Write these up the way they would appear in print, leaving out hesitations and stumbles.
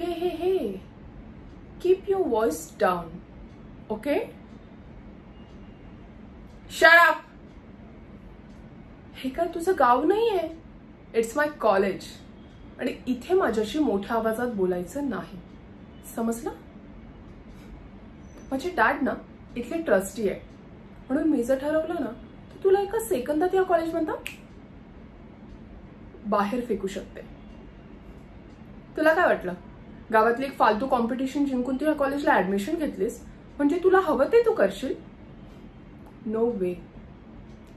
Hey, keep your voice down, okay? Shut up. हे काय तुझं गाव नाहीये. It's my college. आणि इथे माझ्याशी मोठ्या आवाजात बोलायचं नाही. समजलं? माझे डॅड ना इथले ट्रस्टी आहे, म्हणून मी जर ठरवलं ना तर तुला एका सेकंदात या कॉलेजमधून बाहेर फेकू शकते. तुला काय वाटलं, गावातली एक फालतू कॉम्पिटिशन जिंकून तू या कॉलेजला ऍडमिशन घेतलीस म्हणजे तुला हवं ते तू करशील? नो वे.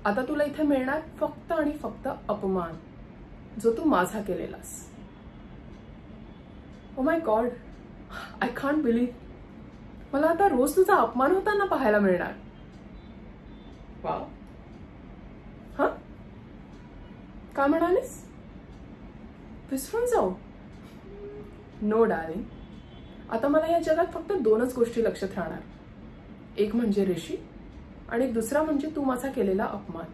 आता तुला इथे मिळणार फक्त आणि फक्त अपमान, जो तू माझा केलेलास. Oh my god, I can't believe. मला आता रोज तुझा अपमान होताना पाहायला मिळणार. वाव. हा, काय म्हणालीस? विसरून जाऊ? नो डार्लिंग, आता मला या जगात फक्त दोनच गोष्टी लक्षात राहणार. एक म्हणजे ऋषी आणि दुसरा म्हणजे तू माझा केलेला अपमान.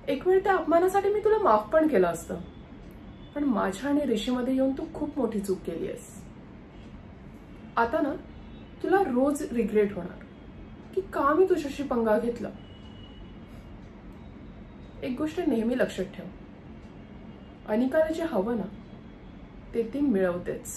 एक वेळ त्या अपमानासाठी मी तुला माफ पण केलं असतं, पण माझ्या आणि ऋषीमध्ये येऊन तू खूप मोठी चूक केली आहेस. आता ना तुला रोज रिग्रेट होणार की का मी तुझ्याशी पंगा घेतला. एक गोष्ट नेहमी लक्षात ठेव, अनिकाला जे हवं ना ते ती मिळवतेच.